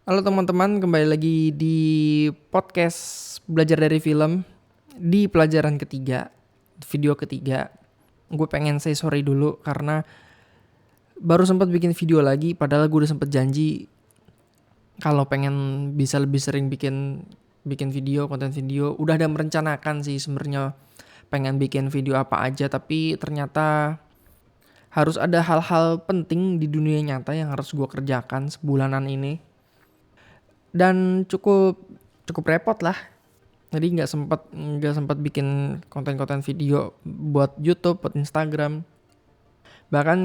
Halo teman-teman, kembali lagi di podcast Belajar dari Film di pelajaran ketiga, video ketiga. Gue pengen say sorry dulu karena baru sempat bikin video lagi, padahal gue udah sempet janji kalau pengen bisa lebih sering bikin video, konten video. Udah ada merencanakan sih sebenarnya pengen bikin video apa aja, tapi ternyata harus ada hal-hal penting di dunia nyata yang harus gue kerjakan sebulanan ini. Dan cukup repot lah, jadi nggak sempat bikin konten-konten video buat YouTube, buat Instagram. Bahkan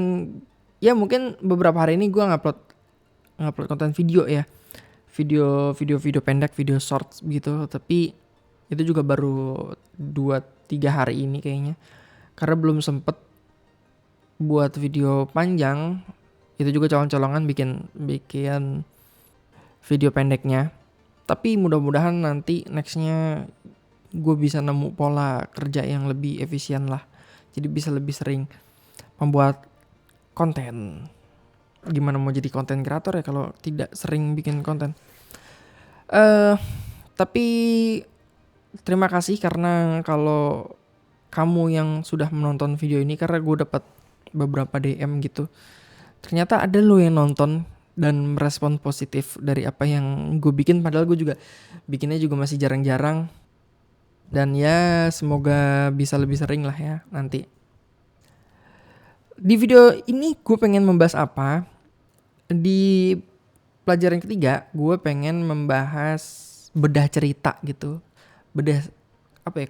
ya mungkin beberapa hari ini gue ngupload konten video ya, video pendek, video shorts gitu. Tapi itu juga baru 2-3 hari ini kayaknya, karena belum sempet buat video panjang. Itu juga colong-colongan bikin video pendeknya. Tapi mudah-mudahan nanti nextnya gue bisa nemu pola kerja yang lebih efisien lah. Jadi bisa lebih sering membuat konten. Gimana mau jadi konten kreator ya kalau tidak sering bikin konten. Tapi terima kasih karena kalau kamu yang sudah menonton video ini, karena gue dapat beberapa DM gitu. Ternyata ada lo yang nonton dan merespon positif dari apa yang gue bikin, padahal gue juga bikinnya juga masih jarang-jarang. Dan ya semoga bisa lebih sering lah ya nanti. Di video ini gue pengen membahas apa? Di pelajaran ketiga gue pengen membahas bedah cerita gitu.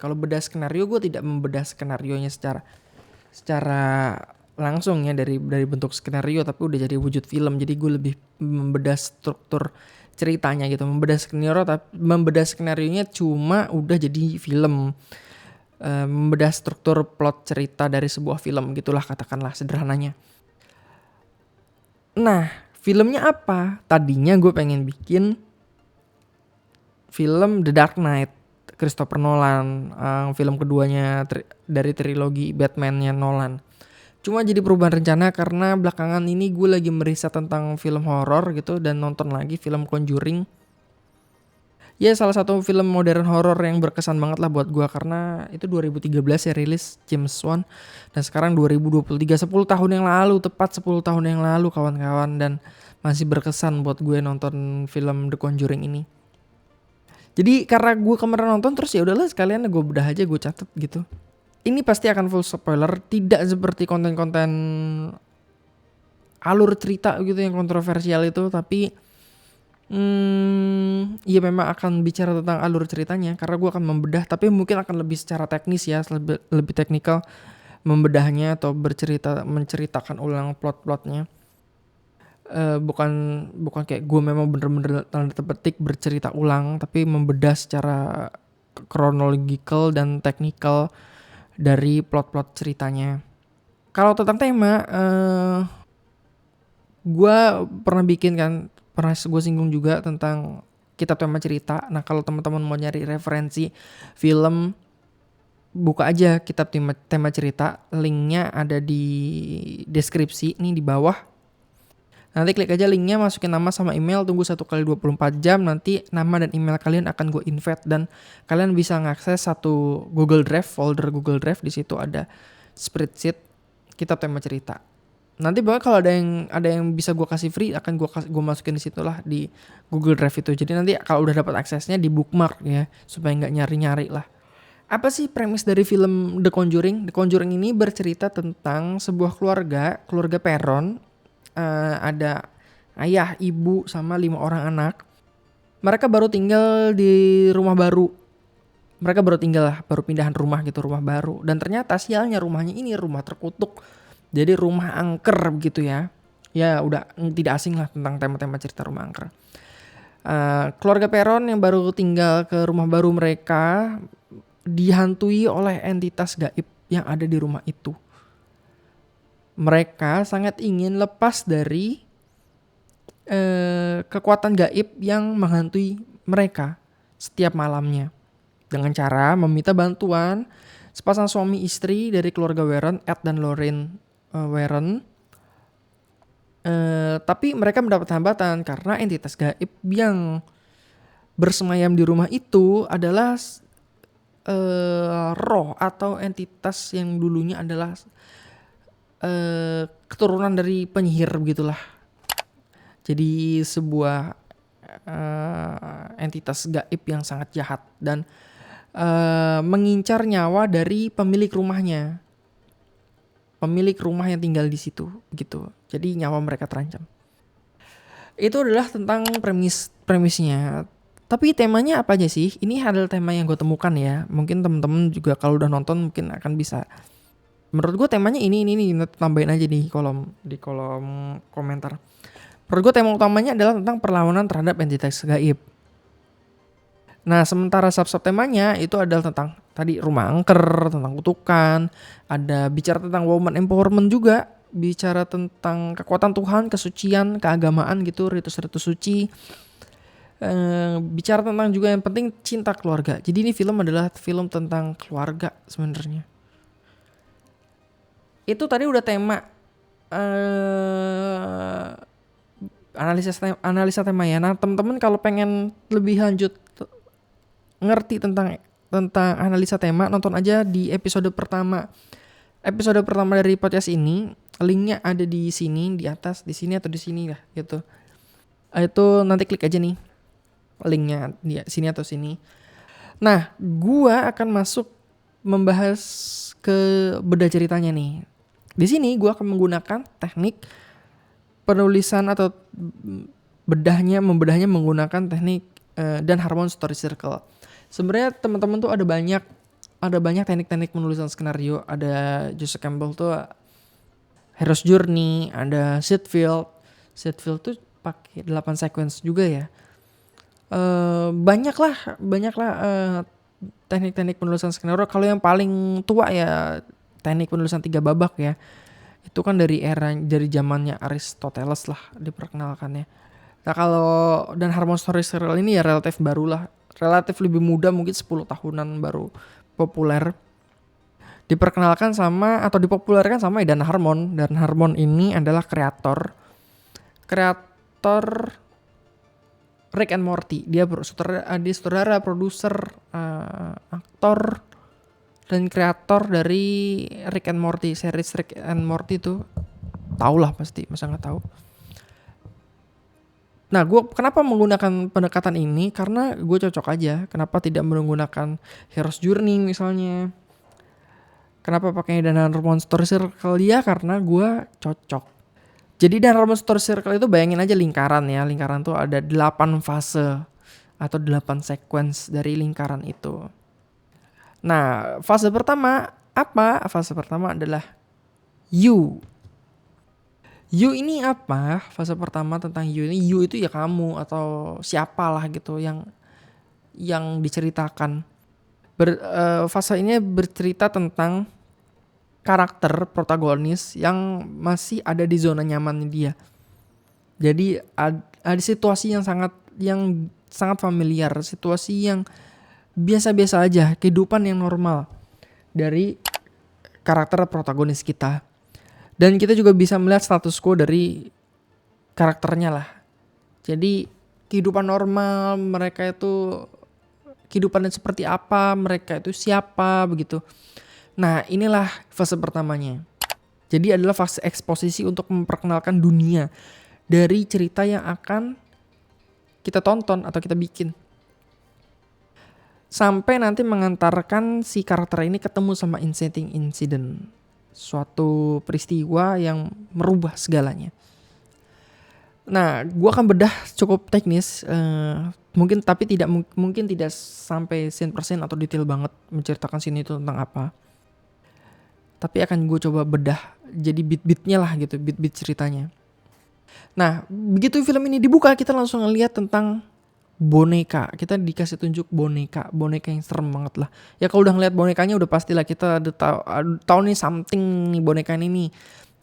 Kalau bedah skenario, gue tidak membedah skenarionya secara langsung ya dari bentuk skenario, tapi udah jadi wujud film. Jadi gue lebih membedah struktur ceritanya gitu. Membedah skenarionya cuma udah jadi film. Membedah struktur plot cerita dari sebuah film gitulah, katakanlah sederhananya. Nah, filmnya apa? Tadinya gue pengen bikin film The Dark Knight, Christopher Nolan, film keduanya dari trilogi Batman-nya Nolan. Cuma jadi perubahan rencana karena belakangan ini gue lagi meriset tentang film horor gitu dan nonton lagi film Conjuring. Ya salah satu film modern horor yang berkesan banget lah buat gue, karena itu 2013 ya rilis James Wan, dan sekarang 2023, 10 tahun yang lalu, tepat 10 tahun yang lalu kawan-kawan, dan masih berkesan buat gue nonton film The Conjuring ini. Jadi karena gue kemarin nonton terus ya udahlah sekalian gue bedah aja, gue catet gitu. Ini pasti akan full spoiler, tidak seperti konten-konten alur cerita gitu yang kontroversial itu, tapi ya memang akan bicara tentang alur ceritanya karena gue akan membedah, tapi mungkin akan lebih secara teknis ya, lebih teknikal membedahnya atau menceritakan ulang plot-plotnya. Bukan kayak gue memang bener-bener tanda petik bercerita ulang, tapi membedah secara kronologikal dan teknikal dari plot-plot ceritanya. Kalau tentang tema, gue pernah gue singgung juga tentang kitab tema cerita. Nah kalau teman-teman mau nyari referensi film, buka aja kitab tema cerita, linknya ada di deskripsi nih di bawah. Nanti klik aja linknya, masukin nama sama email, tunggu 1x24 jam, nanti nama dan email kalian akan gue invite dan kalian bisa ngakses satu Google Drive, folder Google Drive. Di situ ada spreadsheet kitab tema cerita. Nanti bahkan kalau ada yang bisa gue kasih free, akan gue masukin di situ lah di Google Drive itu. Jadi nanti kalau udah dapat aksesnya di bookmark ya, supaya nggak nyari-nyari lah. Apa sih premis dari film The Conjuring? The Conjuring ini bercerita tentang sebuah keluarga Perron. Ada ayah, ibu, sama 5 orang anak. Mereka baru tinggal di rumah baru. Baru pindahan rumah gitu, rumah baru. Dan ternyata sialnya rumahnya ini rumah terkutuk. Jadi rumah angker gitu ya. Ya udah tidak asing lah tentang tema-tema cerita rumah angker. Keluarga Perron yang baru tinggal ke rumah baru mereka dihantui oleh entitas gaib yang ada di rumah itu. Mereka sangat ingin lepas dari kekuatan gaib yang menghantui mereka setiap malamnya, dengan cara meminta bantuan sepasang suami istri dari keluarga Warren, Ed dan Lorraine Warren, Tapi mereka mendapat hambatan karena entitas gaib yang bersemayam di rumah itu adalah roh atau entitas yang dulunya adalah keturunan dari penyihir begitulah. Jadi sebuah entitas gaib yang sangat jahat dan mengincar nyawa dari pemilik rumahnya, pemilik rumah yang tinggal di situ gitu. Jadi nyawa mereka terancam. Itu adalah tentang premisnya. Tapi temanya apa aja sih? Ini adalah tema yang gue temukan ya. Mungkin temen-temen juga kalau udah nonton mungkin akan bisa. Menurut gue temanya ini tambahin aja di kolom komentar. Menurut gue tema utamanya adalah tentang perlawanan terhadap entitas gaib. Nah, sementara sub-sub temanya itu adalah tentang tadi rumah angker, tentang kutukan, ada bicara tentang woman empowerment juga, bicara tentang kekuatan Tuhan, kesucian, keagamaan gitu, ritus-ritus suci. Bicara tentang juga yang penting cinta keluarga. Jadi ini film adalah film tentang keluarga sebenarnya. Itu tadi udah tema analisa tema ya. Nah, teman-teman kalau pengen lebih lanjut ngerti tentang analisa tema, nonton aja di episode pertama. Episode pertama dari podcast ini, linknya ada di sini, di atas, di sini atau di sini lah gitu. Itu nanti klik aja nih linknya di sini atau sini. Nah, gua akan masuk membahas ke bedah ceritanya nih. Di sini gua akan menggunakan teknik penulisan atau membedahnya menggunakan teknik dan Harmon Story Circle. Sebenarnya teman-teman tuh ada banyak teknik-teknik penulisan skenario. Ada Joseph Campbell tuh Hero's Journey, ada Sitfield tuh pakai 8 sequence juga ya. Banyak lah teknik-teknik penulisan skenario. Kalau yang paling tua ya teknik penulisan 3 babak ya. Itu kan dari zamannya Aristoteles lah diperkenalkannya. Nah, kalau dan Harmon Story Serial ini ya relatif lebih muda, mungkin 10 tahunan baru populer. Diperkenalkan atau dipopulerkan sama Dan Harmon. Dan Harmon ini adalah kreator Rick and Morty. Dia sutradara, produser, aktor, dan kreator dari Rick and Morty. Series Rick and Morty itu tau lah pasti, masa nggak tahu. Nah, gue kenapa menggunakan pendekatan ini? Karena gue cocok aja. Kenapa tidak menggunakan Hero's Journey misalnya? Kenapa pakai Dan Harmon Story Circle? Ya karena gue cocok. Jadi Dan Harmon Story Circle itu bayangin aja lingkaran ya. Lingkaran tuh ada 8 fase atau 8 sequence dari lingkaran itu. Nah, fase pertama apa? Fase pertama adalah you. You ini apa? Fase pertama tentang you ini. You itu ya kamu atau siapalah gitu yang diceritakan. Fase ini bercerita tentang karakter protagonis yang masih ada di zona nyaman dia. Jadi ada situasi yang sangat familiar, situasi yang biasa-biasa aja, kehidupan yang normal dari karakter protagonis kita. Dan kita juga bisa melihat status quo dari karakternya lah. Jadi kehidupan normal mereka itu, kehidupannya seperti apa, mereka itu siapa begitu. Nah, inilah fase pertamanya. Jadi adalah fase eksposisi untuk memperkenalkan dunia dari cerita yang akan kita tonton atau kita bikin. Sampai nanti mengantarkan si karakter ini ketemu sama inciting incident. Suatu peristiwa yang merubah segalanya. Nah, gue akan bedah cukup teknis. Mungkin tidak sampai 100% atau detail banget menceritakan scene itu tentang apa. Tapi akan gue coba bedah jadi beat-beatnya lah gitu, beat-beat ceritanya. Nah, begitu film ini dibuka kita langsung ngeliat tentang boneka. Kita dikasih tunjuk boneka yang serem banget lah. Ya kalau udah ngeliat bonekanya udah pastilah kita udah tahu nih something nih boneka ini nih.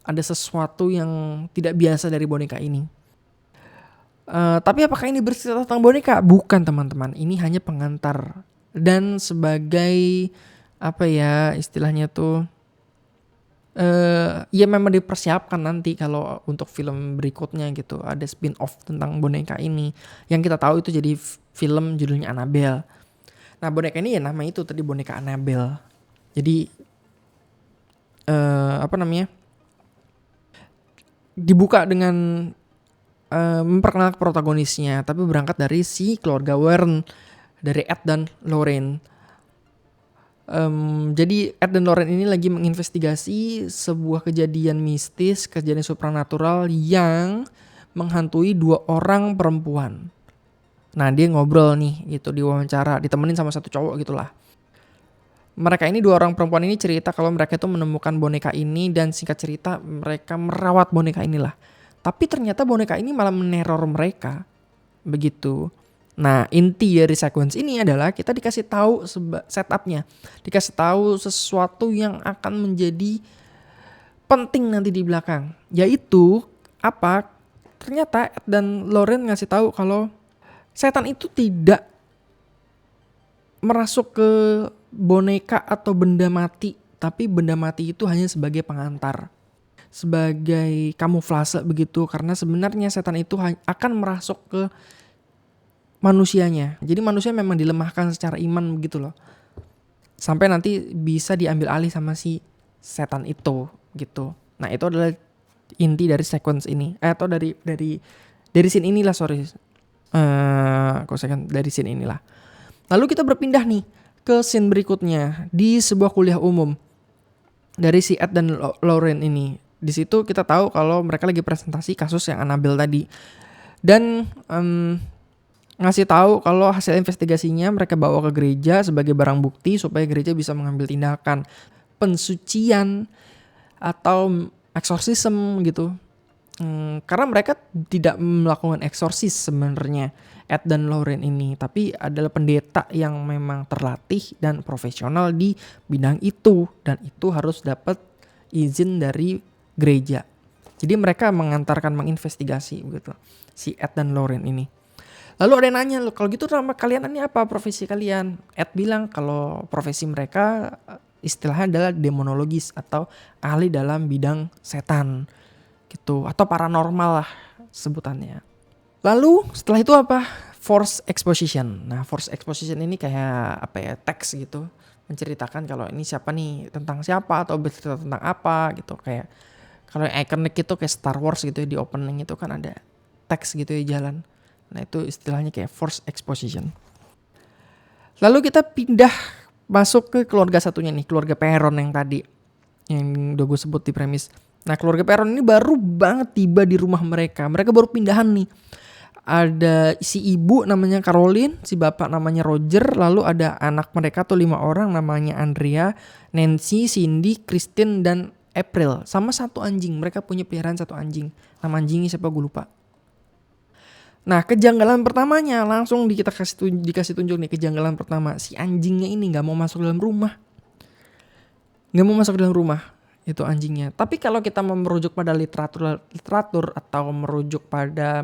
Ada sesuatu yang tidak biasa dari boneka ini. Tapi apakah ini bercerita tentang boneka? Bukan teman-teman, ini hanya pengantar dan sebagai apa ya istilahnya tuh Ya memang dipersiapkan nanti kalau untuk film berikutnya gitu, ada spin off tentang boneka ini. Yang kita tahu itu jadi film judulnya Annabelle. Nah boneka ini ya nama itu tadi, boneka Annabelle. Jadi dibuka dengan memperkenalkan protagonisnya, tapi berangkat dari si keluarga Warren, dari Ed dan Lorraine. Jadi Ed dan Lorraine ini lagi menginvestigasi sebuah kejadian mistis, kejadian supranatural yang menghantui 2 orang perempuan. Nah dia ngobrol nih gitu, diwawancara, ditemenin sama satu cowok gitulah. Mereka ini 2 orang perempuan ini cerita kalau mereka itu menemukan boneka ini, dan singkat cerita mereka merawat boneka inilah. Tapi ternyata boneka ini malah meneror mereka. Begitu. Nah, inti dari sequence ini adalah kita dikasih tahu setupnya. Dikasih tahu sesuatu yang akan menjadi penting nanti di belakang. Yaitu apa? Ternyata Ed dan Lorraine ngasih tahu kalau setan itu tidak merasuk ke boneka atau benda mati, tapi benda mati itu hanya sebagai pengantar, sebagai kamuflase begitu, karena sebenarnya setan itu akan merasuk ke manusianya. Jadi manusia memang dilemahkan secara iman begitu loh, sampai nanti bisa diambil alih sama si setan itu gitu. Nah itu adalah inti dari sequence ini, atau dari scene inilah, dari scene inilah. Lalu kita berpindah nih ke scene berikutnya di sebuah kuliah umum dari si Ed dan Lorraine ini. Di situ kita tahu kalau mereka lagi presentasi kasus yang Annabelle tadi, dan ngasih tahu kalau hasil investigasinya mereka bawa ke gereja sebagai barang bukti supaya gereja bisa mengambil tindakan pensucian atau eksorsisme gitu. Karena mereka tidak melakukan eksorsis sebenarnya, Ed dan Lorraine ini, tapi adalah pendeta yang memang terlatih dan profesional di bidang itu, dan itu harus dapat izin dari gereja. Jadi mereka menginvestigasi begitu si Ed dan Lorraine ini. Lalu ada yang nanya, lo kalau gitu nama kalian ini apa, profesi kalian? Ed bilang kalau profesi mereka istilahnya adalah demonologis atau ahli dalam bidang setan gitu, atau paranormal lah sebutannya. Lalu setelah itu apa? Force exposition. Nah force exposition ini kayak apa ya, teks gitu, menceritakan kalau ini siapa nih, tentang siapa, atau bercerita tentang apa gitu. Kayak kalau yang ikonik itu kayak Star Wars gitu ya, di opening itu kan ada teks gitu ya jalan. Nah itu istilahnya kayak force exposition. Lalu kita pindah masuk ke keluarga satunya nih, keluarga Perron yang tadi, yang udah gue sebut di premis. Nah keluarga Perron ini baru banget tiba di rumah mereka. Mereka baru pindahan nih. Ada si ibu namanya Caroline, si bapak namanya Roger, lalu ada anak mereka tuh 5 orang namanya Andrea, Nancy, Cindy, Christine, dan April. Sama satu anjing, mereka punya peliharaan satu anjing. Nama anjingnya siapa gue lupa. Nah kejanggalan pertamanya langsung dikasih tunjuk nih. Kejanggalan pertama, si anjingnya ini gak mau masuk dalam rumah. Itu anjingnya. Tapi kalau kita merujuk pada literatur atau merujuk pada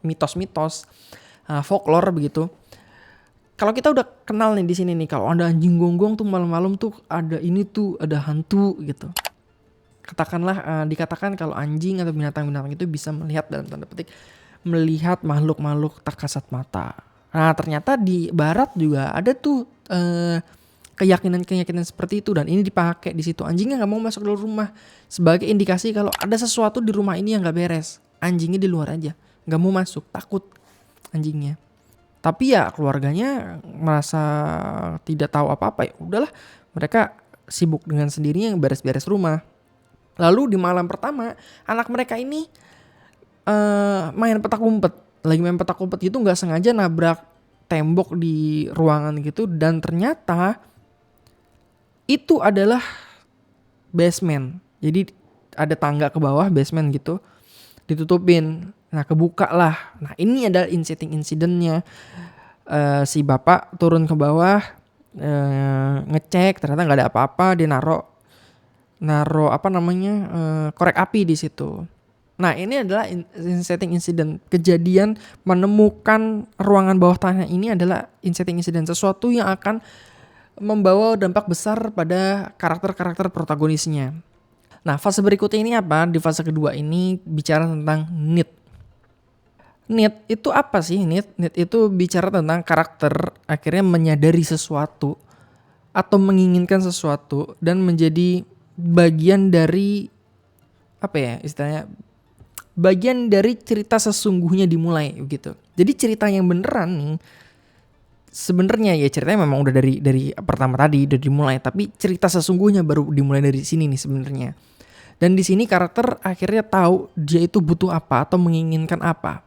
mitos-mitos folklore begitu, kalau kita udah kenal nih di sini nih, kalau ada anjing gonggong tuh malam-malam tuh ada ini tuh, ada hantu gitu. Dikatakan kalau anjing atau binatang-binatang itu bisa melihat, dalam tanda petik, melihat makhluk-makhluk tak kasat mata. Nah ternyata di barat juga ada tuh keyakinan seperti itu, dan ini dipakai di situ. Anjingnya nggak mau masuk ke rumah sebagai indikasi kalau ada sesuatu di rumah ini yang nggak beres. Anjingnya di luar aja, nggak mau masuk, takut anjingnya. Tapi ya keluarganya merasa tidak tahu apa-apa, ya udahlah, mereka sibuk dengan sendirinya beres-beres rumah. Lalu di malam pertama anak mereka ini main petak umpet. Lagi main petak umpet gitu, nggak sengaja nabrak tembok di ruangan gitu, dan ternyata itu adalah basement. Jadi ada tangga ke bawah basement gitu, ditutupin. Nah kebuka lah. Nah ini adalah inciting incidentnya. Si bapak turun ke bawah, ngecek, ternyata nggak ada apa-apa. Dia naro korek api di situ. Nah ini adalah inciting incident. Kejadian menemukan ruangan bawah tanah ini adalah inciting incident, sesuatu yang akan membawa dampak besar pada karakter-karakter protagonisnya. Nah, fase berikutnya ini apa? Di fase kedua ini bicara tentang need. Need itu apa sih? Need itu bicara tentang karakter akhirnya menyadari sesuatu atau menginginkan sesuatu dan menjadi bagian dari apa ya istilahnya, bagian dari cerita sesungguhnya dimulai gitu. Jadi cerita yang beneran nih sebenarnya ya ceritanya memang udah dari pertama tadi udah dimulai, tapi cerita sesungguhnya baru dimulai dari sini nih sebenarnya. Dan di sini karakter akhirnya tahu dia itu butuh apa atau menginginkan apa.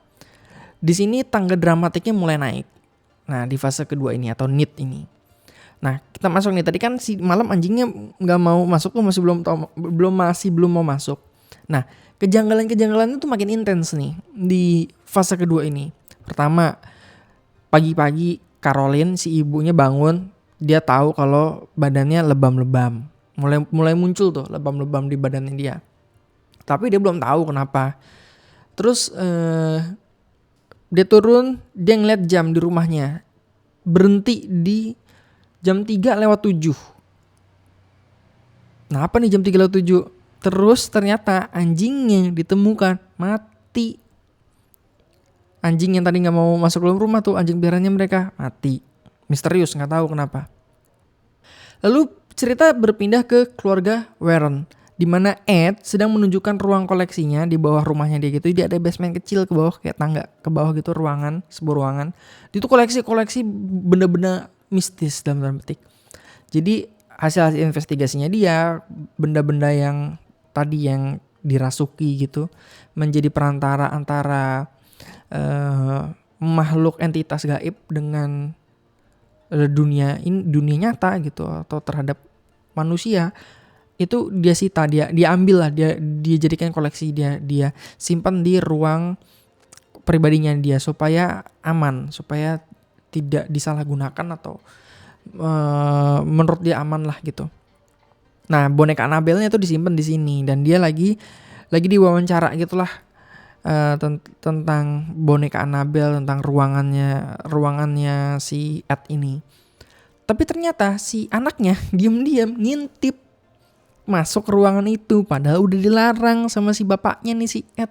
Di sini tangga dramatiknya mulai naik. Nah, di fase kedua ini atau need ini. Nah, kita masuk nih. Tadi kan si malam anjingnya nggak mau masuk tuh, masih belum mau masuk. Nah, kejanggalan-kejanggalan itu makin intens nih di fase kedua ini. Pertama, pagi-pagi Caroline si ibunya bangun, dia tahu kalau badannya lebam-lebam. Mulai muncul tuh lebam-lebam di badannya dia. Tapi dia belum tahu kenapa. Terus dia turun, dia ngeliat jam di rumahnya. Berhenti di jam 3:07. Nah, apa nih jam 3:07? Terus ternyata anjingnya ditemukan mati. Anjing yang tadi gak mau masuk dalam rumah tuh, anjing piarannya mereka, mati. Misterius, gak tahu kenapa. Lalu cerita berpindah ke keluarga Warren, di mana Ed sedang menunjukkan ruang koleksinya di bawah rumahnya dia gitu. Dia ada basement kecil ke bawah, kayak tangga ke bawah gitu, sebuah ruangan. Itu koleksi benda-benda mistis dalam tanda petik. Jadi hasil investigasinya dia, benda-benda yang tadi yang dirasuki gitu, menjadi perantara antara makhluk entitas gaib dengan dunia nyata gitu atau terhadap manusia. Itu dia sita, dia ambil lah, dia jadikan koleksi, dia simpan di ruang pribadinya dia supaya aman, supaya tidak disalahgunakan atau menurut dia aman lah gitu. Nah, boneka Annabelle-nya tuh disimpan di sini dan dia lagi diwawancara gitulah tentang boneka Annabelle, tentang ruangannya si Ed ini. Tapi ternyata si anaknya diam-diam ngintip masuk ke ruangan itu, padahal udah dilarang sama si bapaknya nih si Ed.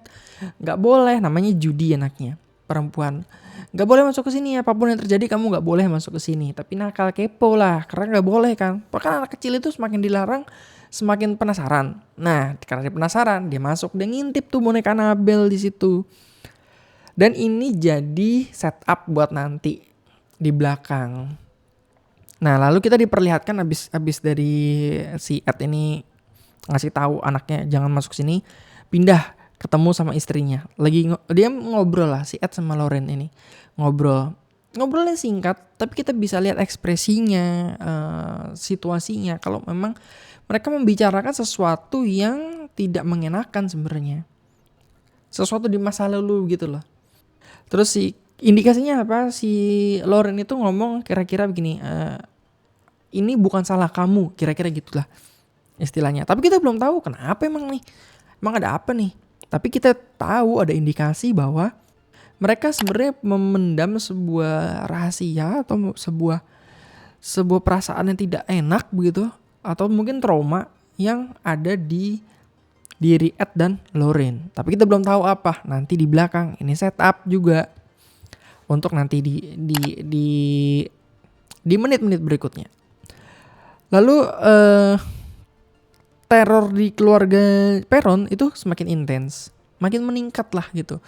Nggak boleh, namanya Judy anaknya, perempuan. Nggak boleh masuk ke sini, apapun yang terjadi kamu nggak boleh masuk ke sini. Tapi nakal kepo lah, karena nggak boleh kan. Karena anak kecil itu semakin dilarang semakin penasaran. Nah, karena dia penasaran, dia masuk, dia ngintip tuh boneka Annabelle di situ. Dan ini jadi setup buat nanti di belakang. Nah, lalu kita diperlihatkan abis dari si Ed ini ngasih tahu anaknya jangan masuk sini, pindah ketemu sama istrinya. Dia ngobrol lah, si Ed sama Lauren ini ngobrolnya singkat, tapi kita bisa lihat ekspresinya, situasinya. Kalau memang mereka membicarakan sesuatu yang tidak mengenakan sebenarnya, sesuatu di masa lalu gitu loh. Terus si indikasinya apa? Si Lauren itu ngomong kira-kira begini, ini bukan salah kamu, kira-kira gitulah istilahnya. Tapi kita belum tahu kenapa emang ada apa nih. Tapi kita tahu ada indikasi bahwa mereka sebenarnya memendam sebuah rahasia atau sebuah perasaan yang tidak enak begitu, atau mungkin trauma yang ada di diri Ed dan Lauren. Tapi kita belum tahu apa. Nanti di belakang ini setup juga untuk nanti di menit-menit berikutnya. Lalu teror di keluarga Perron itu semakin intens, makin meningkat lah gitu.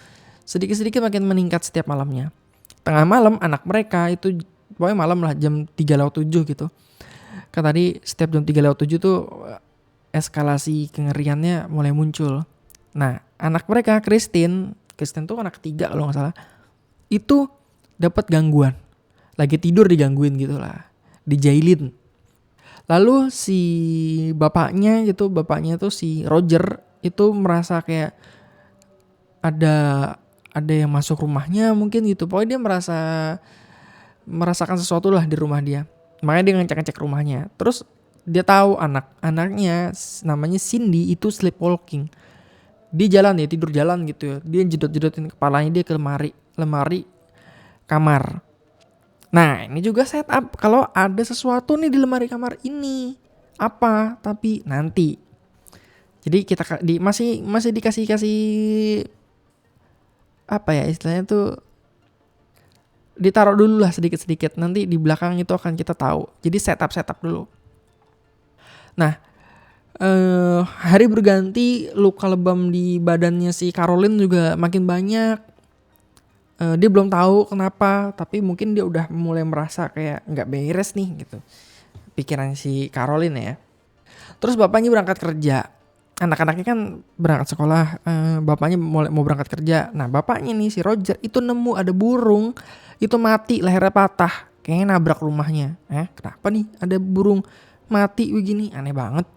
Sedikit-sedikit makin meningkat setiap malamnya. Tengah malam anak mereka itu, pokoknya malam lah jam 3:07 gitu. Kan tadi setiap jam 3:07 tuh eskalasi kengeriannya mulai muncul. Nah, anak mereka Christine tuh anak ketiga kalau nggak salah, itu dapat gangguan. Lagi tidur digangguin gitu lah, dijailin. Lalu si bapaknya tuh si Roger itu merasa kayak ada yang masuk rumahnya mungkin gitu. Pokoknya dia merasakan sesuatu lah di rumah dia. Makanya dia ngecek rumahnya. Terus dia tahu anaknya namanya Cindy itu sleepwalking. Dia jalan ya, tidur jalan gitu ya. Dia jedot-jedotin kepalanya dia ke lemari kamar. Nah, ini juga setup kalau ada sesuatu nih di lemari kamar ini. Apa? Tapi nanti. Jadi kita masih dikasih apa ya istilahnya tuh, ditaruh dulu lah sedikit-sedikit, nanti di belakang itu akan kita tahu. Jadi setup dulu. Nah, hari berganti luka lebam di badannya si Caroline juga makin banyak. Dia belum tahu kenapa, tapi mungkin dia udah mulai merasa kayak nggak beres nih gitu pikiran si Caroline ya. Terus bapaknya berangkat kerja. Anak-anaknya kan berangkat sekolah, bapaknya mau berangkat kerja. Nah bapaknya nih si Roger itu nemu ada burung itu mati, lehernya patah, kayaknya nabrak rumahnya. Kenapa nih ada burung mati begini, aneh banget.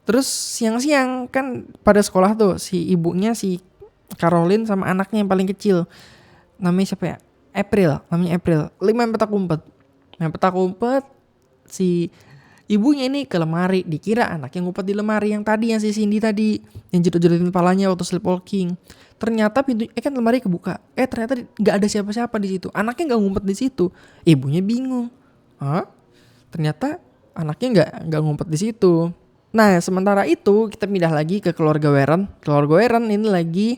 Terus siang-siang kan pada sekolah tuh si ibunya si Caroline sama anaknya yang paling kecil, namanya siapa ya? Namanya April. Main petak umpet. Si ibunya ini ke lemari, dikira anaknya ngumpet di lemari yang tadi, yang si Cindy tadi yang jedot-jedotin kepalanya waktu sleepwalking. Ternyata pintu kan lemari kebuka. Ternyata nggak ada siapa-siapa di situ. Anaknya nggak ngumpet di situ. Ibunya bingung. Ternyata anaknya nggak ngumpet di situ. Nah sementara itu kita pindah lagi ke keluarga Warren. Keluarga Warren ini lagi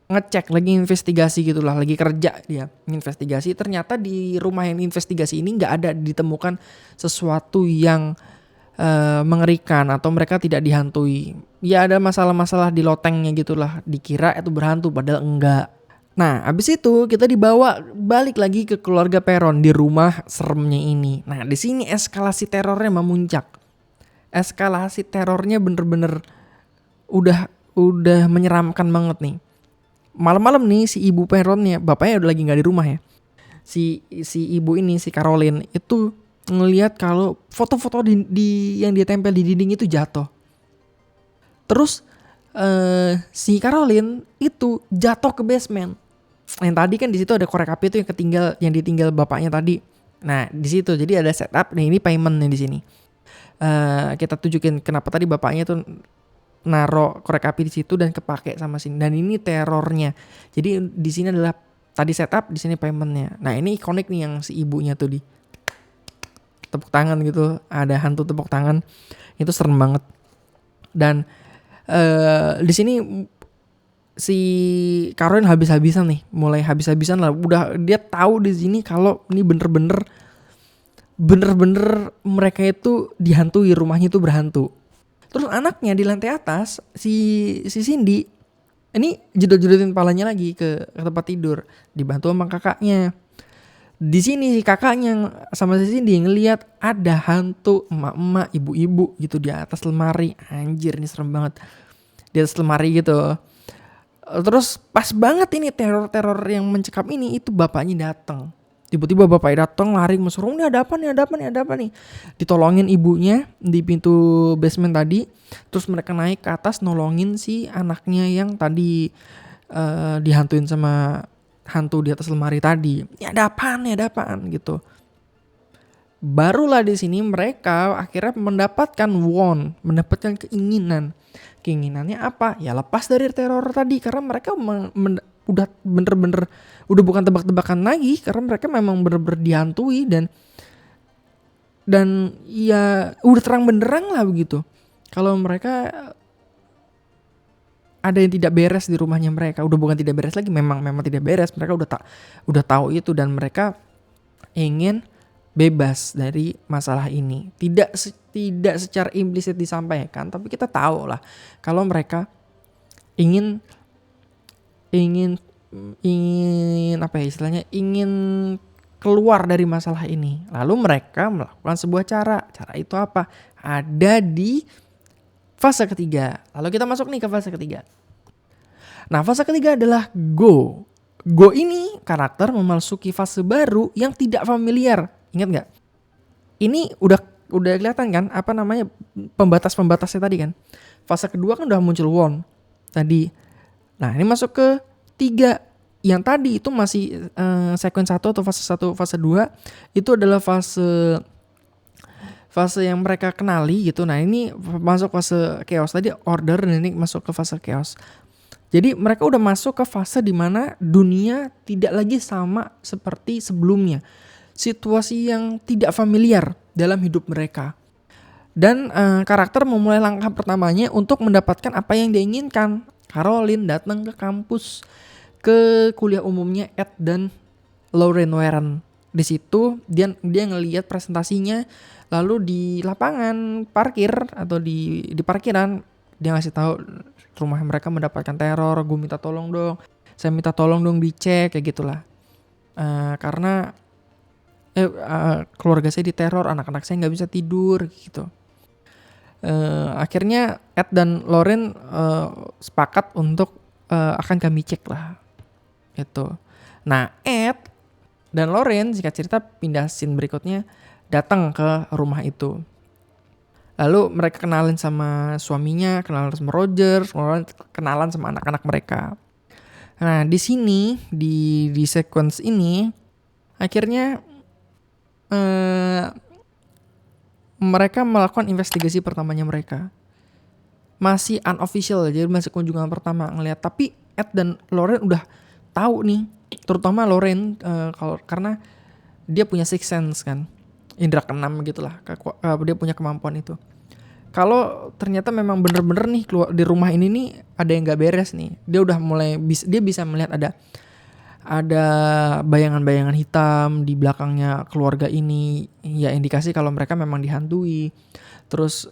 ngecek, lagi investigasi gitulah, lagi kerja dia investigasi. Ternyata di rumah yang investigasi ini nggak ada ditemukan sesuatu yang mengerikan atau mereka tidak dihantui. Ya ada masalah-masalah di lotengnya gitulah, dikira itu berhantu padahal enggak. Nah abis itu kita dibawa balik lagi ke keluarga Perron di rumah seremnya ini. Nah di sini eskalasi terornya memuncak. Eskalasi terornya bener-bener udah menyeramkan banget nih. Malam-malam nih si ibu Perronnya, bapaknya udah lagi nggak di rumah ya. Si ibu ini, si Caroline itu ngelihat kalau foto-foto di yang dia tempel di dinding itu jatuh. Terus si Caroline itu jatuh ke basement. Yang tadi kan di situ ada korek api itu yang ditinggal bapaknya tadi. Nah di situ jadi ada setup. Nah ini paymentnya di sini. Kita tunjukin kenapa tadi bapaknya tuh naro korek api di situ dan kepake sama sini. Dan ini terornya. Jadi di sini adalah tadi setup, di sini paymentnya. Nah ini ikonik nih yang si ibunya tuh di tepuk tangan gitu. Ada hantu tepuk tangan. Itu serem banget. Dan di sini si Caroline habis-habisan nih, mulai habis-habisan lah. Udah dia tahu di sini kalau ini bener-bener mereka itu dihantui, rumahnya itu berhantu. Terus anaknya di lantai atas si Cindy ini jedot-jedotin kepalanya lagi ke tempat tidur, dibantu sama kakaknya. Di sini si kakaknya sama si Cindy ngelihat ada hantu emak-emak, ibu-ibu gitu di atas lemari. Anjir ini serem banget. Di atas lemari gitu. Terus pas banget ini teror yang mencekam ini, itu bapaknya datang. Tiba-tiba bapaknya datang lari masuk rumah, ada apa nih. Ditolongin ibunya di pintu basement tadi. Terus mereka naik ke atas nolongin si anaknya yang tadi dihantuin sama hantu di atas lemari tadi. Ya ada apaan gitu. Barulah di sini mereka akhirnya mendapatkan mendapatkan keinginan. Keinginannya apa? Ya lepas dari teror tadi, karena mereka udah bener-bener udah bukan tebak-tebakan lagi, karena mereka memang bener-bener dihantui dan ya udah terang benderang lah begitu. Kalau mereka ada yang tidak beres di rumahnya mereka, udah bukan tidak beres lagi, memang tidak beres. Mereka udah tahu itu dan mereka ingin bebas dari masalah ini. Tidak secara implisit disampaikan, tapi kita tahu lah kalau mereka ingin apa ya istilahnya, ingin keluar dari masalah ini. Lalu mereka melakukan sebuah cara itu apa? Ada di fase ketiga. Lalu kita masuk nih ke fase ketiga. Nah fase ketiga adalah Go ini karakter memasuki fase baru yang tidak familiar. Ingat gak? Ini udah kelihatan kan apa namanya pembatas-pembatasnya tadi kan. Fase kedua kan udah muncul Won tadi. Nah ini masuk ke 3. Yang tadi itu masih sequence 1 atau fase 1, fase 2 itu adalah fase yang mereka kenali gitu. Nah ini masuk fase chaos tadi, order, dan ini masuk ke fase chaos. Jadi mereka udah masuk ke fase dimana dunia tidak lagi sama seperti sebelumnya. Situasi yang tidak familiar dalam hidup mereka. Dan karakter memulai langkah pertamanya untuk mendapatkan apa yang dia inginkan. Caroline datang ke kampus, ke kuliah umumnya Ed dan Lorraine Warren. Di situ dia ngelihat presentasinya, lalu di lapangan parkir atau di parkiran dia ngasih tahu rumah mereka mendapatkan teror, gue minta tolong dong, saya minta tolong dong dicek kayak gitulah. Karena keluarga saya diteror, anak-anak saya nggak bisa tidur gitu. Akhirnya Ed dan Lorraine sepakat untuk akan kami cek lah itu. Nah, Ed dan Lorraine, singkat cerita, pindah scene berikutnya, datang ke rumah itu. Lalu mereka kenalin sama suaminya, kenalan sama Roger, kenalan sama anak-anak mereka. Nah, di sini di sequence ini akhirnya mereka melakukan investigasi pertamanya mereka. Masih unofficial, jadi masih kunjungan pertama ngelihat. Tapi Ed dan Lorraine udah tahu nih, terutama Lorraine karena dia punya sixth sense kan, indra keenam gitulah, dia punya kemampuan itu. Kalau ternyata memang bener-bener nih keluar di rumah ini nih ada yang nggak beres nih, dia udah mulai dia bisa melihat ada bayangan-bayangan hitam di belakangnya keluarga ini, ya indikasi kalau mereka memang dihantui. Terus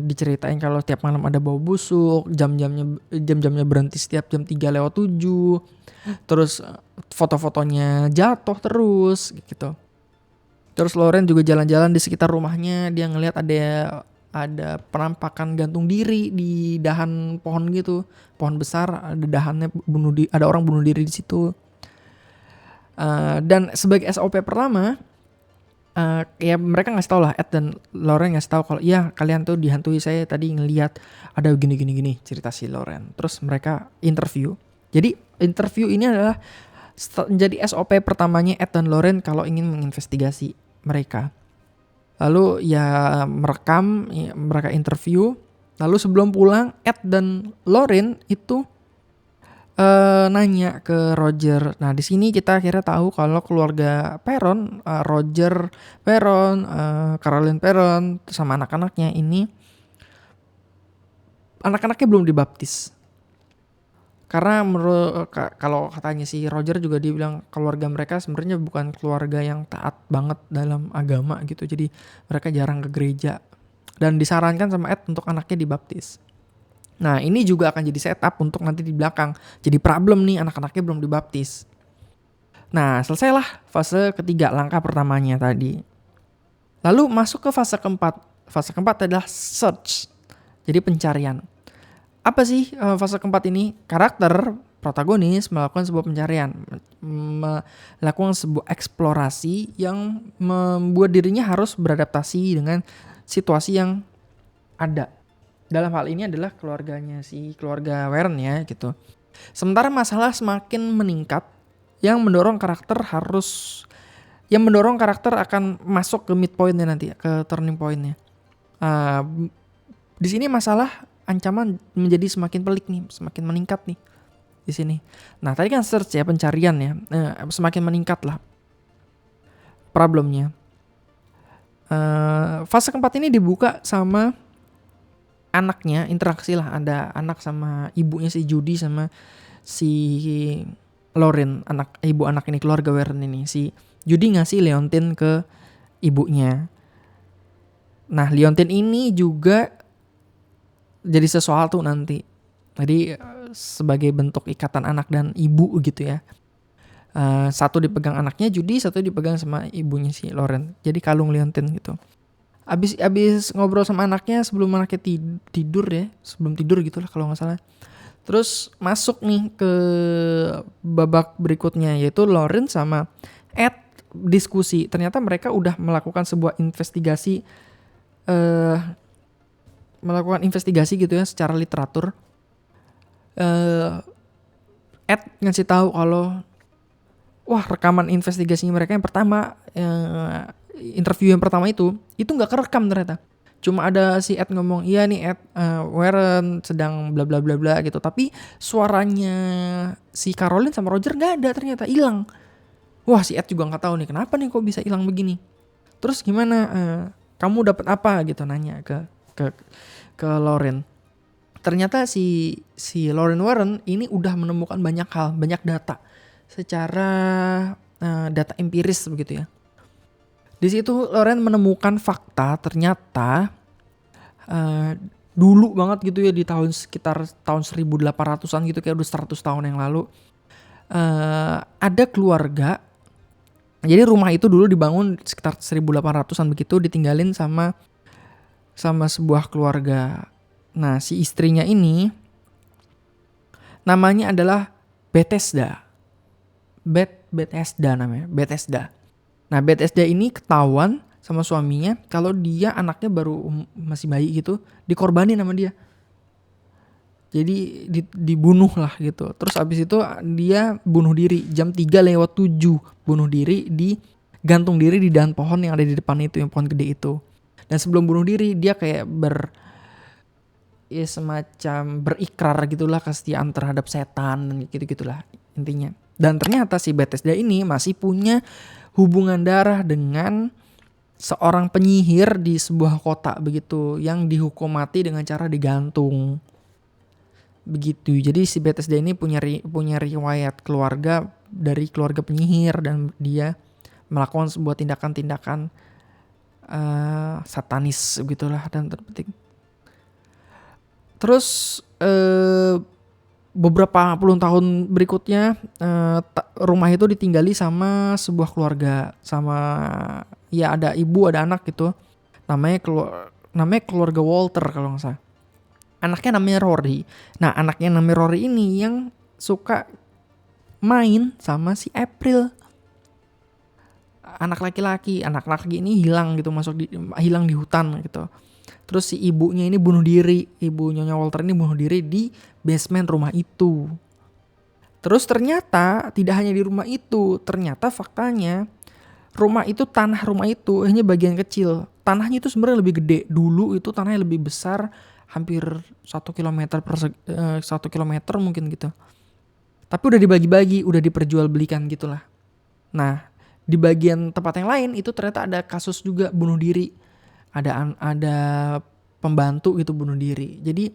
diceritain kalau tiap malam ada bau busuk, jam-jamnya berhenti setiap jam 3:07. Terus foto-fotonya jatuh terus gitu. Terus Lorraine juga jalan-jalan di sekitar rumahnya, dia ngelihat ada penampakan gantung diri di dahan pohon gitu, pohon besar, ada dahannya ada orang bunuh diri di situ. Dan sebagai SOP pertama, ya mereka ngasih tau lah, Ed dan Lorraine ngasih tahu kalau iya kalian tuh dihantui, saya tadi ngelihat ada gini cerita si Lorraine. Terus mereka interview. Jadi interview ini adalah menjadi SOP pertamanya Ed dan Lorraine kalau ingin menginvestigasi mereka. Lalu ya mereka interview. Lalu sebelum pulang, Ed dan Lorraine itu nanya ke Roger. Nah, di sini kita akhirnya tahu kalau keluarga Perron, Roger Perron, Caroline Perron sama anak-anaknya ini, anak-anaknya belum dibaptis. Karena kalau katanya si Roger juga, dia bilang keluarga mereka sebenarnya bukan keluarga yang taat banget dalam agama gitu. Jadi mereka jarang ke gereja. Dan disarankan sama Ed untuk anaknya dibaptis. Nah, ini juga akan jadi setup untuk nanti di belakang. Jadi problem nih, anak-anaknya belum dibaptis. Nah, selesailah fase ketiga, langkah pertamanya tadi. Lalu masuk ke fase keempat. Fase keempat adalah search. Jadi pencarian. Apa sih fase keempat ini? Karakter protagonis melakukan sebuah pencarian. Melakukan sebuah eksplorasi yang membuat dirinya harus beradaptasi dengan situasi yang ada. Dalam hal ini adalah keluarganya, keluarga Warren ya gitu. Sementara masalah semakin meningkat, yang mendorong karakter akan masuk ke midpointnya nanti, ke turning pointnya. Di sini masalah ancaman menjadi semakin pelik nih, semakin meningkat nih di sini. Nah, tadi kan search ya, pencarian ya, semakin meningkat lah problemnya. Fase keempat ini dibuka sama anaknya, interaksi lah, ada anak sama ibunya si Judy sama si Lorraine, ibu anak ini, keluarga Warren ini. Si Judy ngasih Leontine ke ibunya. Nah, Leontine ini juga jadi sesuatu nanti. Jadi sebagai bentuk ikatan anak dan ibu gitu ya. Satu dipegang anaknya Judy, satu dipegang sama ibunya si Lorraine. Jadi kalung Leontine gitu. Abis ngobrol sama anaknya sebelum anaknya tidur ya, sebelum tidur gitulah kalau nggak salah. Terus masuk nih ke babak berikutnya, yaitu Lorraine sama Ed diskusi. Ternyata mereka udah melakukan sebuah investigasi, gitu ya secara literatur. Ed ngasih tahu kalau rekaman investigasinya mereka yang pertama, interview yang pertama itu nggak kerekam ternyata. Cuma ada si Ed ngomong, iya nih Ed, Warren sedang bla bla bla bla gitu. Tapi suaranya si Caroline sama Roger nggak ada, ternyata hilang. Wah, si Ed juga nggak tahu nih kenapa nih kok bisa hilang begini. Terus gimana? kamu dapat apa gitu, nanya ke Lauren. Ternyata si Lauren Warren ini udah menemukan banyak hal, banyak data secara data empiris begitu ya. Di situ Lauren menemukan fakta ternyata dulu banget gitu ya, di sekitar tahun 1800-an gitu, kayak udah 100 tahun yang lalu, ada keluarga. Jadi rumah itu dulu dibangun sekitar 1800-an begitu, ditinggalin sama sebuah keluarga. Nah, si istrinya ini namanya adalah Bethesda. Bethesda namanya, Bethesda. Nah, Bethesda ini ketahuan sama suaminya kalau dia anaknya baru masih bayi gitu, dikorbanin sama dia. Jadi dibunuh lah gitu. Terus abis itu dia bunuh diri jam 3:07, bunuh diri, gantung diri di dahan pohon yang ada di depan itu, yang pohon gede itu. Dan sebelum bunuh diri dia kayak semacam berikrar gitulah, kesetiaan terhadap setan gitu-gitulah intinya. Dan ternyata si Bethesda ini masih punya hubungan darah dengan seorang penyihir di sebuah kota begitu, yang dihukum mati dengan cara digantung. Begitu. Jadi si Bethesda ini punya riwayat keluarga dari keluarga penyihir, dan dia melakukan sebuah tindakan-tindakan satanis begitulah, dan terpenting. Terus beberapa puluh tahun berikutnya rumah itu ditinggali sama sebuah keluarga, sama ya ada ibu ada anak gitu. Namanya keluarga Walter kalau nggak salah. Anaknya namanya Rory. Nah, anaknya namanya Rory ini yang suka main sama si April. Anak laki-laki ini hilang gitu, hilang di hutan gitu. Terus si ibunya ini bunuh diri, ibu Nyonya Walter ini bunuh diri di basement rumah itu. Terus ternyata tidak hanya di rumah itu, ternyata faktanya tanah rumah itu hanya bagian kecil. Tanahnya itu sebenarnya lebih gede. Dulu itu tanahnya lebih besar, hampir 1 kilometer per 1 kilometer mungkin gitu. Tapi udah dibagi-bagi, udah diperjualbelikan gitulah. Nah, di bagian tempat yang lain itu ternyata ada kasus juga bunuh diri. Ada pembantu gitu bunuh diri. Jadi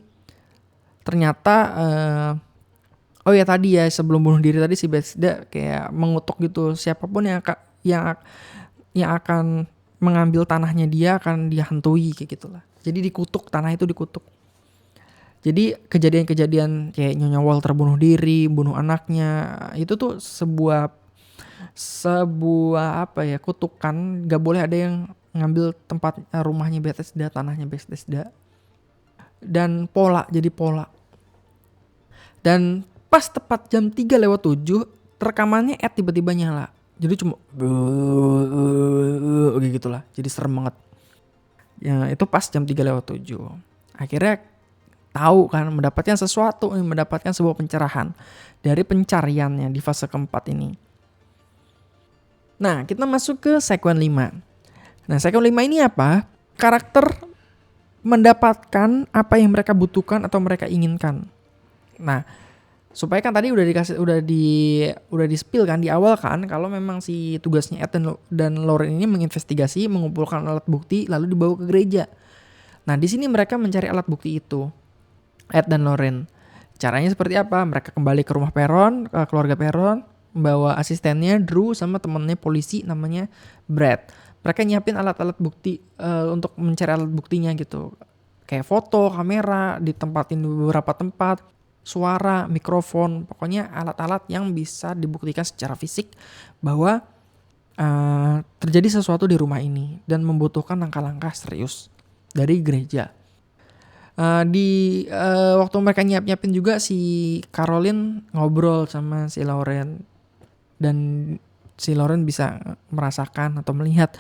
ternyata tadi ya, sebelum bunuh diri tadi si Bethesda kayak mengutuk gitu, siapapun yang akan mengambil tanahnya dia akan dihantui kayak gitulah. Jadi dikutuk, tanah itu dikutuk. Jadi kejadian-kejadian kayak Nyonya Walter bunuh diri, bunuh anaknya, itu tuh sebuah kutukan. Gak boleh ada yang ngambil tempat rumahnya Bethesda, tanahnya Bethesda. Dan jadi pola. Dan pas tepat jam 3:07 rekamannya tiba-tiba nyala. Jadi cuma gitulah. Jadi serem banget. Ya, itu pas jam 3:07. Akhirnya tahu kan, mendapatkan sebuah pencerahan dari pencariannya di fase keempat ini. Nah, kita masuk ke sekuen 5. Nah, sekuen 5 ini apa? Karakter mendapatkan apa yang mereka butuhkan atau mereka inginkan. Nah, supaya kan tadi udah di spill kan di awal kan, kalau memang si tugasnya Ed dan Lauren ini menginvestigasi, mengumpulkan alat bukti lalu dibawa ke gereja. Nah, di sini mereka mencari alat bukti itu, Ed dan Lauren. Caranya seperti apa? Mereka kembali ke rumah keluarga Perron, membawa asistennya Drew sama temennya polisi namanya Brad. Mereka nyiapin alat-alat bukti untuk mencari alat buktinya gitu. Kayak foto, kamera, ditempatin di beberapa tempat, suara, mikrofon, pokoknya alat-alat yang bisa dibuktikan secara fisik bahwa terjadi sesuatu di rumah ini dan membutuhkan langkah-langkah serius dari gereja. Waktu mereka nyiapin juga, si Caroline ngobrol sama si Lauren, dan si Lauren bisa merasakan atau melihat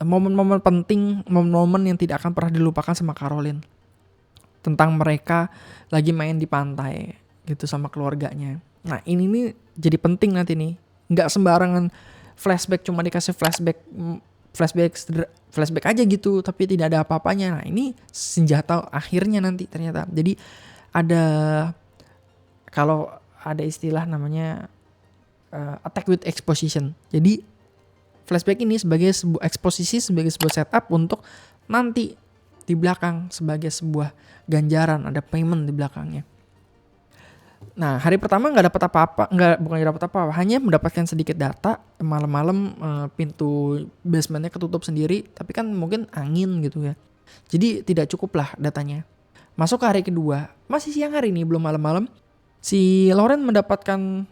momen-momen penting, momen-momen yang tidak akan pernah dilupakan sama Caroline, tentang mereka lagi main di pantai gitu sama keluarganya. Nah, ini nih jadi penting nanti nih. Nggak sembarangan flashback, cuma dikasih flashback aja gitu, tapi tidak ada apa-apanya. Nah, ini senjata akhirnya nanti ternyata. Jadi kalau ada istilah namanya attack with exposition. Jadi flashback ini sebagai sebuah eksposisi, sebagai sebuah setup untuk nanti di belakang sebagai sebuah ganjaran, ada payment di belakangnya. Nah, hari pertama nggak dapat apa-apa, bukan dapat apa-apa, hanya mendapatkan sedikit data. Malam-malam pintu basementnya ketutup sendiri, tapi kan mungkin angin gitu ya. Jadi tidak cukup lah datanya. Masuk ke hari kedua, masih siang hari nih, belum malam-malam. Si Lauren mendapatkan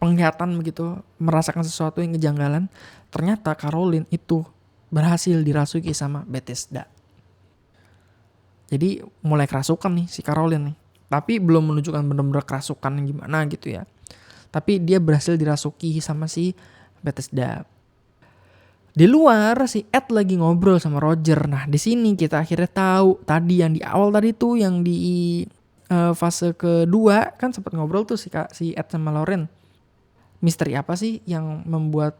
penglihatan begitu, merasakan sesuatu yang kejanggalan. Ternyata Caroline itu berhasil dirasuki sama Bethesda. Jadi mulai kerasukan nih si Caroline nih. Tapi belum menunjukkan benar-benar kerasukan yang gimana gitu ya. Tapi dia berhasil dirasuki sama si Bethesda. Di luar si Ed lagi ngobrol sama Roger. Nah di sini kita akhirnya tahu tadi yang di awal tadi tuh, yang di fase kedua kan sempat ngobrol tuh si Ed sama Lauren. Misteri apa sih yang membuat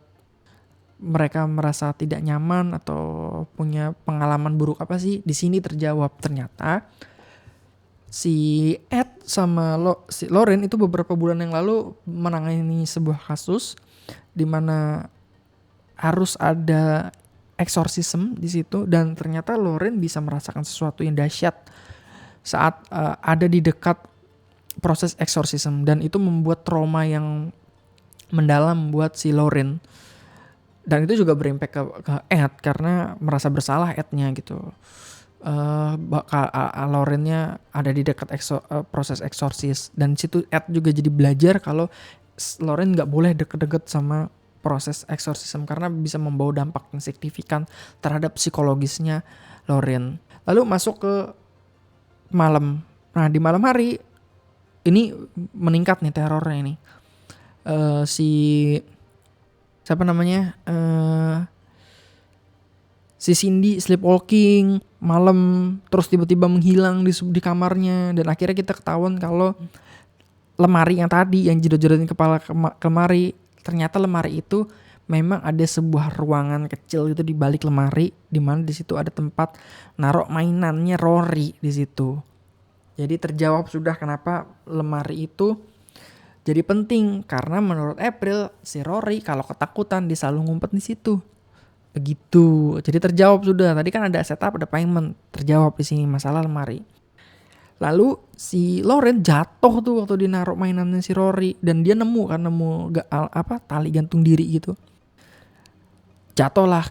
mereka merasa tidak nyaman atau punya pengalaman buruk apa sih? Di sini terjawab, ternyata si Ed sama si Lauren itu beberapa bulan yang lalu menangani sebuah kasus di mana harus ada exorcism di situ, dan ternyata Lauren bisa merasakan sesuatu yang dahsyat saat ada di dekat proses exorcism, dan itu membuat trauma yang mendalam buat si Lauren. Dan itu juga berimpact ke Ed karena merasa bersalah Ednya gitu. Laurennya ada di dekat proses eksorsis, dan situ Ed juga jadi belajar kalau Lauren nggak boleh deket-deket sama proses eksorsisme karena bisa membawa dampak yang signifikan terhadap psikologisnya Lauren. Lalu masuk ke malam. Nah di malam hari ini meningkat nih terornya ini. Si Cindy sleepwalking malam, terus tiba-tiba menghilang di kamarnya, dan akhirnya kita ketahuan kalau lemari yang tadi yang jedot-jedotin kepala ke lemari, ternyata lemari itu memang ada sebuah ruangan kecil itu di balik lemari, di mana di situ ada tempat naruh mainannya Rory di situ. Jadi terjawab sudah kenapa lemari itu jadi penting, karena menurut April si Rory kalau ketakutan dia selalu ngumpet di situ. Begitu. Jadi terjawab sudah. Tadi kan ada setup, ada payment. Terjawab di sini masalah lemari. Lalu si Lauren jatuh tuh waktu dia naruh mainannya si Rory, dan dia nemu tali gantung diri gitu. Jatuhlah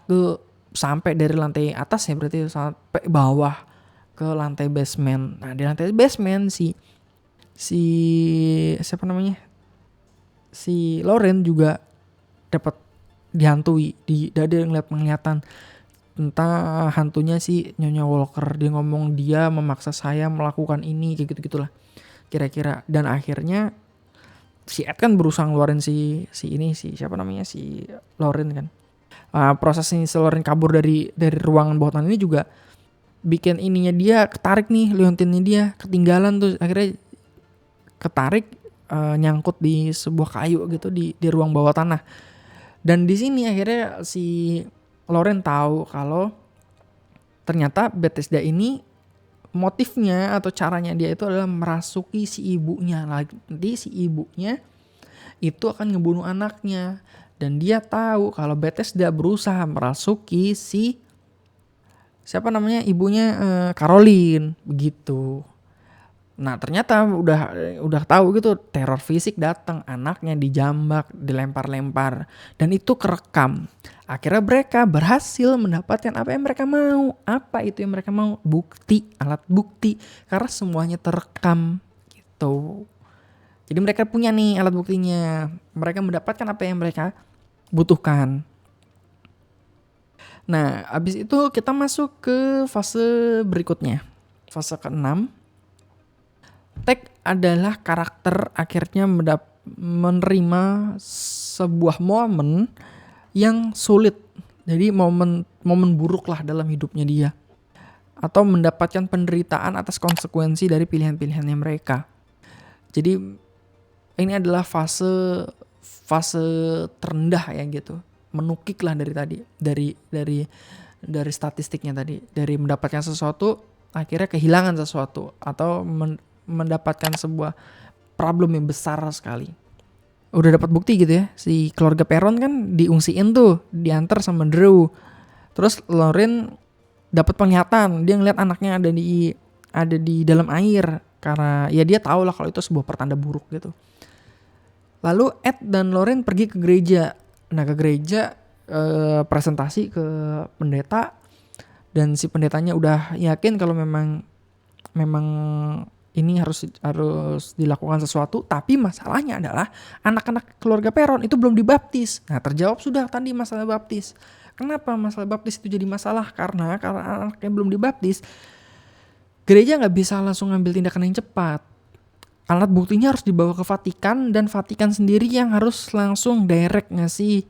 sampai dari lantai atas ya, berarti sampai bawah ke lantai basement. Nah, di lantai basement si Lauren juga dapat dihantui. Dia ngeliat penglihatan tentang hantunya si Nyonya Walker. Dia ngomong dia memaksa saya melakukan ini, kayak gitu-gitulah kira-kira. Dan akhirnya si Ed kan berusaha ngeluarin si Lauren kan. Proses ini si Lauren kabur dari ruangan bawah tanah ini juga bikin ininya dia ketarik nih, liontinnya dia ketinggalan tuh, akhirnya ketarik nyangkut di sebuah kayu gitu di ruang bawah tanah. Dan di sini akhirnya si Lauren tahu kalau ternyata Bethesda ini motifnya atau caranya dia itu adalah merasuki si ibunya. Nanti si ibunya itu akan ngebunuh anaknya, dan dia tahu kalau Bethesda berusaha merasuki ibunya Caroline begitu. Nah ternyata udah tahu gitu, teror fisik datang, anaknya dijambak, dilempar-lempar, dan itu kerekam. Akhirnya mereka berhasil mendapatkan apa yang mereka mau. Apa itu yang mereka mau? Bukti, alat bukti, karena semuanya terekam gitu. Jadi mereka punya nih alat buktinya. Mereka mendapatkan apa yang mereka butuhkan. Nah abis itu kita masuk ke fase berikutnya, fase ke-6. Tag adalah karakter akhirnya menerima sebuah momen yang sulit. Jadi momen buruk lah dalam hidupnya dia, atau mendapatkan penderitaan atas konsekuensi dari pilihan-pilihannya mereka. Jadi ini adalah fase terendah ya gitu. Menukik lah dari statistiknya tadi, dari mendapatkan sesuatu akhirnya kehilangan sesuatu, atau mendapatkan sebuah problem yang besar sekali. udah dapat bukti gitu ya, si keluarga Perron kan diungsiin tuh, diantar sama Drew. Terus Lauren dapat penglihatan, dia ngeliat anaknya ada di dalam air, karena ya dia tahu lah kalau itu sebuah pertanda buruk gitu. Lalu Ed dan Lauren pergi ke gereja. Nah, ke gereja presentasi ke pendeta, dan si pendetanya udah yakin kalau memang ini harus dilakukan sesuatu, tapi masalahnya adalah anak-anak keluarga Perron itu belum dibaptis. Nah, terjawab sudah tadi masalah baptis. Kenapa masalah baptis itu jadi masalah? Karena anaknya belum dibaptis, gereja nggak bisa langsung ngambil tindakan yang cepat. Alat buktinya harus dibawa ke Vatikan, dan Vatikan sendiri yang harus langsung direct ngasih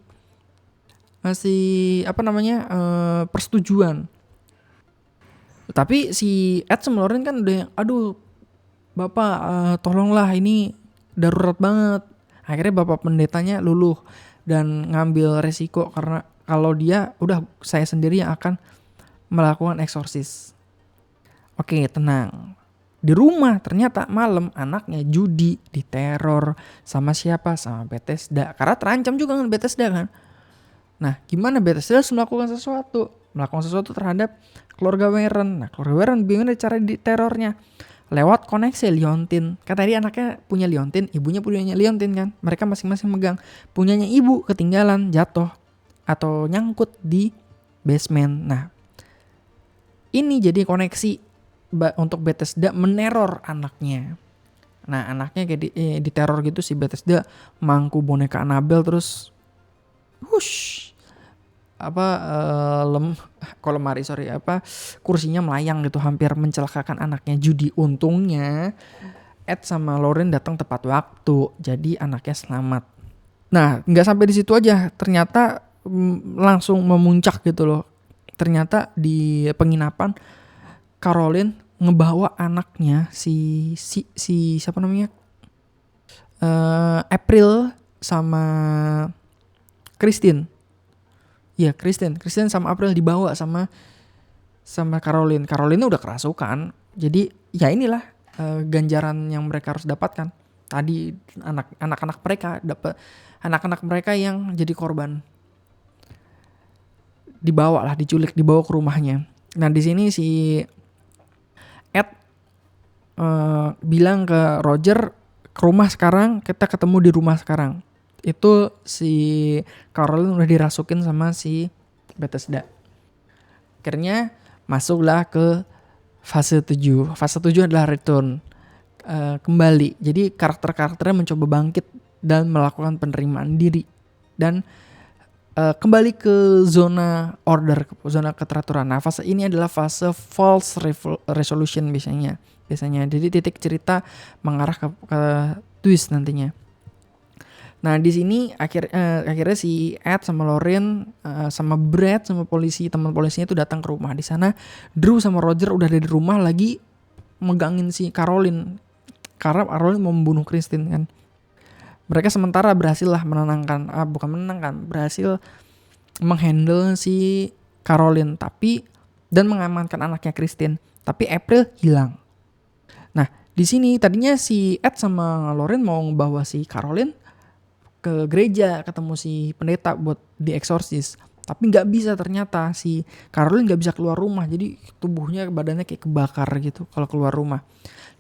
persetujuan. Tapi si Ed sama Lauren kan udah, aduh Bapak, tolonglah, ini darurat banget. Akhirnya bapak pendetanya luluh dan ngambil resiko, karena kalau dia udah, saya sendiri yang akan melakukan eksorsis. Oke, tenang. Di rumah ternyata malam anaknya Judy diteror sama siapa? Sama Bethesda. Karena terancam juga dengan Bethesda kan. Nah, gimana Bethesda harus melakukan sesuatu terhadap keluarga Warren. Nah, keluarga Warren gimana cara diterornya? Lewat koneksi liontin. Kan tadi anaknya punya liontin, ibunya punya liontin kan. Mereka masing-masing megang. Punyanya ibu ketinggalan, jatuh atau nyangkut di basement. Nah, ini jadi koneksi untuk Bethesda meneror anaknya. Nah, anaknya kayak diteror gitu, si Bethesda mangku boneka Annabelle, terus kursinya melayang gitu, hampir mencelakakan anaknya Judy. Untungnya Ed sama Lauren datang tepat waktu, jadi anaknya selamat. Nah, nggak sampai di situ aja, ternyata langsung memuncak gitu loh. Ternyata di penginapan Caroline ngebawa anaknya si siapa namanya, April sama Christine. Iya, Christine sama April dibawa sama Caroline. Caroline udah kerasukan. Jadi ya inilah ganjaran yang mereka harus dapatkan. Tadi anak-anak mereka yang jadi korban diculik, dibawa ke rumahnya. Nah, di sini si Ed bilang ke Roger, ke rumah sekarang, kita ketemu di rumah sekarang. Itu si Caroline udah dirasukin sama si Bethesda. Akhirnya masuklah ke fase 7. Fase 7 adalah return, kembali. Jadi karakter-karakternya mencoba bangkit dan melakukan penerimaan diri dan kembali ke zona order, zona keteraturan. Nah, fase ini adalah fase false resolution biasanya. Jadi titik cerita mengarah ke twist nantinya. Nah, di sini akhirnya si Ed sama Lauren sama Brad sama teman polisinya itu datang ke rumah. Di sana Drew sama Roger udah ada di rumah lagi megangin si Caroline, karena Caroline mau membunuh Christine kan. Mereka sementara berhasil menghandle si Caroline dan mengamankan anaknya Christine. Tapi April hilang. Nah, di sini tadinya si Ed sama Lauren mau ngebawa si Caroline ke gereja, ketemu si pendeta buat dieksorsis. Tapi nggak bisa, ternyata si Caroline nggak bisa keluar rumah. Jadi badannya kayak kebakar gitu kalau keluar rumah.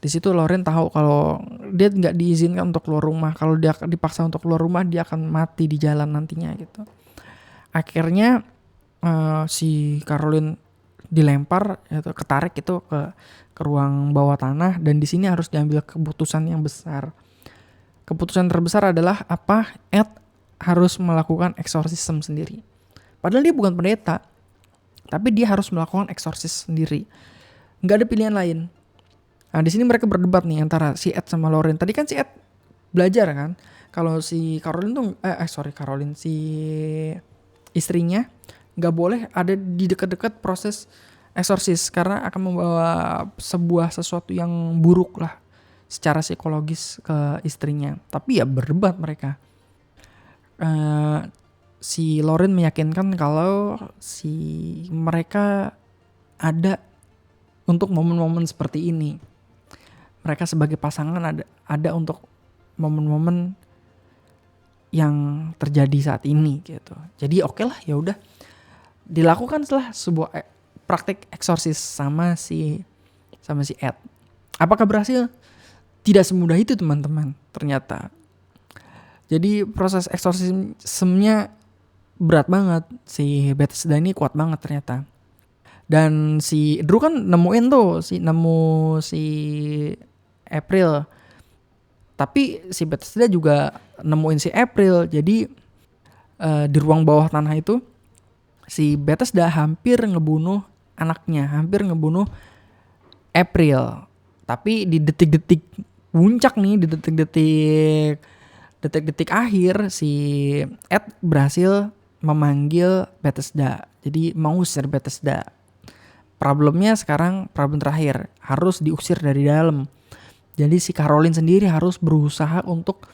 Di situ Lauren tahu kalau dia nggak diizinkan untuk keluar rumah. Kalau dia dipaksa untuk keluar rumah, dia akan mati di jalan nantinya gitu. Akhirnya si Caroline dilempar atau ketarik itu ke ruang bawah tanah, dan di sini harus diambil keputusan yang besar. Keputusan terbesar adalah Ed harus melakukan eksorsisme sendiri. Padahal dia bukan pendeta, tapi dia harus melakukan eksorsis sendiri. Nggak ada pilihan lain. Nah, di sini mereka berdebat nih antara si Ed sama Lauren. Tadi kan si Ed belajar kan, kalau si Caroline tuh si istrinya nggak boleh ada di dekat-dekat proses eksorsis, karena akan membawa sesuatu yang buruk lah secara psikologis ke istrinya. Tapi ya berdebat mereka. Si Lauren meyakinkan kalau si mereka ada untuk momen-momen seperti ini. Mereka sebagai pasangan ada untuk momen-momen yang terjadi saat ini gitu. Jadi oke lah, ya udah dilakukan setelah sebuah praktik eksorsis sama si Ed. Apakah berhasil? Tidak semudah itu teman-teman ternyata. Jadi proses eksorsismnya berat banget. Si Bethesda ini kuat banget ternyata. Dan si Drew kan nemuin tuh nemu si April. Tapi si Bethesda juga nemuin si April. Jadi di ruang bawah tanah itu si Bethesda hampir ngebunuh anaknya, hampir ngebunuh April. Tapi di detik-detik puncak nih, di detik-detik akhir si Ed berhasil memanggil Bethesda. Jadi mau usir Bethesda. Problemnya sekarang, problem terakhir, harus diusir dari dalam. Jadi si Caroline sendiri harus berusaha untuk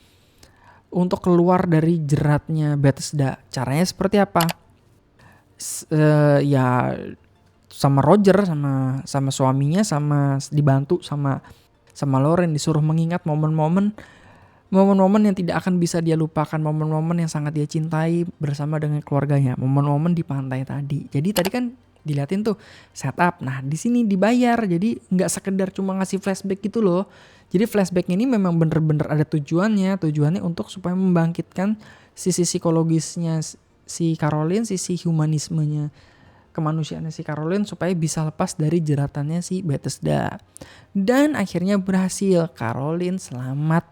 keluar dari jeratnya Bethesda. Caranya seperti apa? Ya sama Roger, sama suaminya, sama dibantu sama Lauren, disuruh mengingat momen-momen yang tidak akan bisa dia lupakan, momen-momen yang sangat dia cintai bersama dengan keluarganya, momen-momen di pantai tadi. Jadi tadi kan diliatin tuh setup. Nah di sini dibayar, jadi nggak sekedar cuma ngasih flashback gitu loh. Jadi flashback ini memang bener-bener ada tujuannya untuk supaya membangkitkan sisi psikologisnya si Caroline, sisi humanismenya, kemanusiaannya si Caroline supaya bisa lepas dari jeratannya si Bethesda. Dan akhirnya berhasil, Caroline selamat.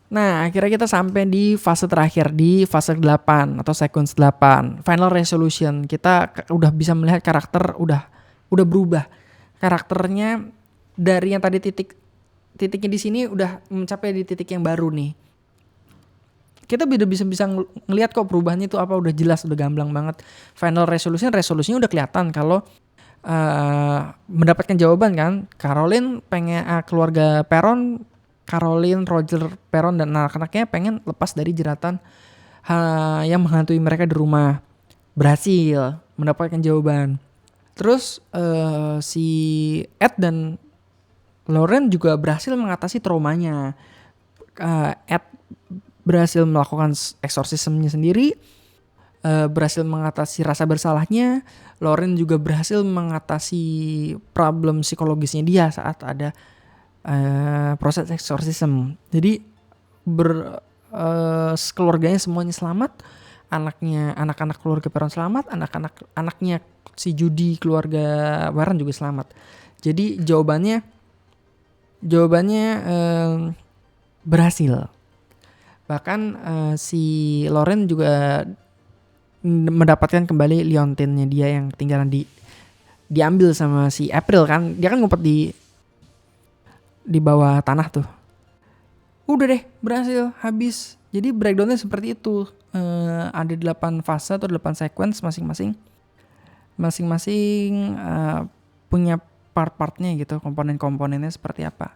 Nah akhirnya kita sampai di fase terakhir, di fase 8 atau sequence 8, final resolution. Kita udah bisa melihat karakter udah berubah. Karakternya dari yang tadi titiknya di sini udah mencapai di titik yang baru nih. Kita udah bisa ngelihat kok perubahannya itu apa, udah jelas, udah gamblang banget. Final resolusinya udah kelihatan kalau mendapatkan jawaban kan. Caroline pengen keluarga Perron, Caroline, Roger, Perron dan anak-anaknya pengen lepas dari jeratan yang menghantui mereka di rumah. Berhasil mendapatkan jawaban. Terus si Ed dan Lauren juga berhasil mengatasi traumanya. Ed berhasil melakukan eksorsismenya sendiri, berhasil mengatasi rasa bersalahnya. Lauren juga berhasil mengatasi problem psikologisnya dia saat ada proses eksorsisme. Jadi keluarganya semuanya selamat, anak-anak keluarga Perron selamat, anaknya si Judy keluarga Warren juga selamat. Jadi jawabannya berhasil. Bahkan si Lauren juga mendapatkan kembali liontinnya dia yang ketinggalan diambil sama si April kan. Dia kan ngumpet di bawah tanah tuh. Udah deh, berhasil, habis. Jadi breakdownnya seperti itu. Ada 8 fase atau 8 sequence masing-masing punya part-partnya gitu, komponen-komponennya seperti apa.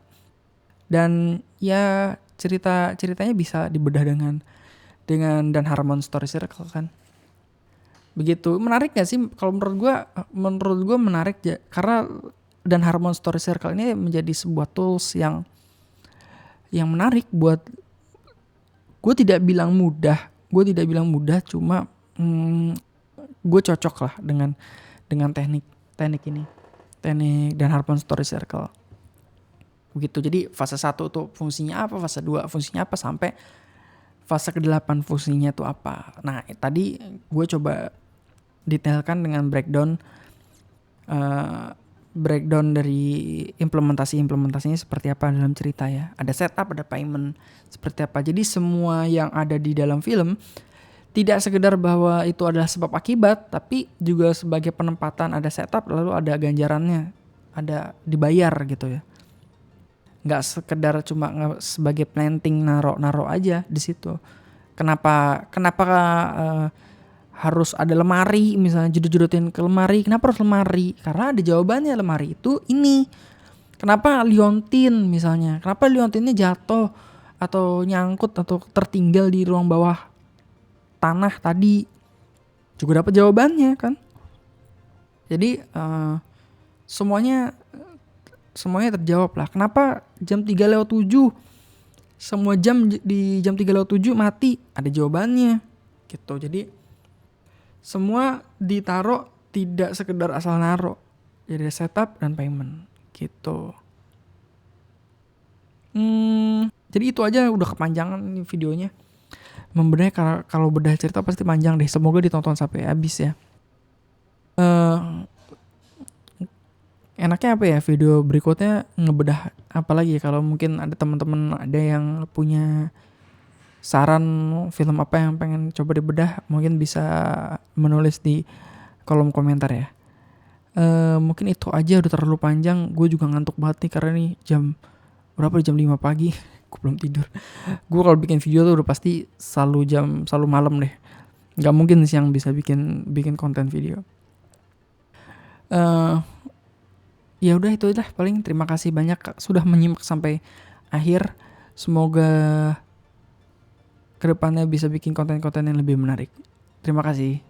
Dan ya ceritanya bisa dibedah dengan Dan Harmon Story Circle kan. Begitu. Menarik gak sih? Kalau menurut gue menarik ya, karena Dan Harmon Story Circle ini menjadi sebuah tools yang menarik buat gue. Tidak bilang mudah, cuma gue cocok lah dengan teknik ini, teknik Dan Harmon Story Circle. Begitu. Jadi fase 1 tuh fungsinya apa, fase 2 fungsinya apa, sampai fase ke-8 fungsinya tuh apa. Nah tadi gue coba detailkan dengan breakdown dari implementasinya seperti apa dalam cerita ya. Ada setup, ada payment, seperti apa. Jadi semua yang ada di dalam film tidak sekedar bahwa itu adalah sebab akibat, tapi juga sebagai penempatan, ada setup lalu ada ganjarannya, ada dibayar gitu ya. Nggak sekedar cuma sebagai planting naro aja di situ. Kenapa harus ada lemari, misalnya judut-judutin ke lemari. Kenapa harus lemari? Karena ada jawabannya, lemari itu ini. Kenapa liontin misalnya? Kenapa liontinnya jatuh atau nyangkut atau tertinggal di ruang bawah tanah tadi? Juga dapat jawabannya kan. Jadi semuanya terjawab lah. Kenapa jam 3:07 semua jam di jam 3:07 mati, ada jawabannya gitu. Jadi semua ditaruh, tidak sekedar asal naruh. Jadi setup dan payment gitu. Jadi itu aja, udah kepanjangan nih videonya. Membedah, kalau bedah cerita pasti panjang deh. Semoga ditonton sampai habis ya. Enaknya apa ya, video berikutnya ngebedah apa lagi ya, kalau mungkin ada teman-teman ada yang punya saran film apa yang pengen coba dibedah, mungkin bisa menulis di kolom komentar ya. Mungkin itu aja, udah terlalu panjang. Gue juga ngantuk banget nih karena nih jam 5 pagi. Gue belum tidur. Gue kalau bikin video tuh udah pasti selalu malam deh. Gak mungkin siang bisa bikin konten video. Ya udah itu aja paling. Terima kasih banyak sudah menyimak sampai akhir. Semoga kedepannya bisa bikin konten-konten yang lebih menarik. Terima kasih.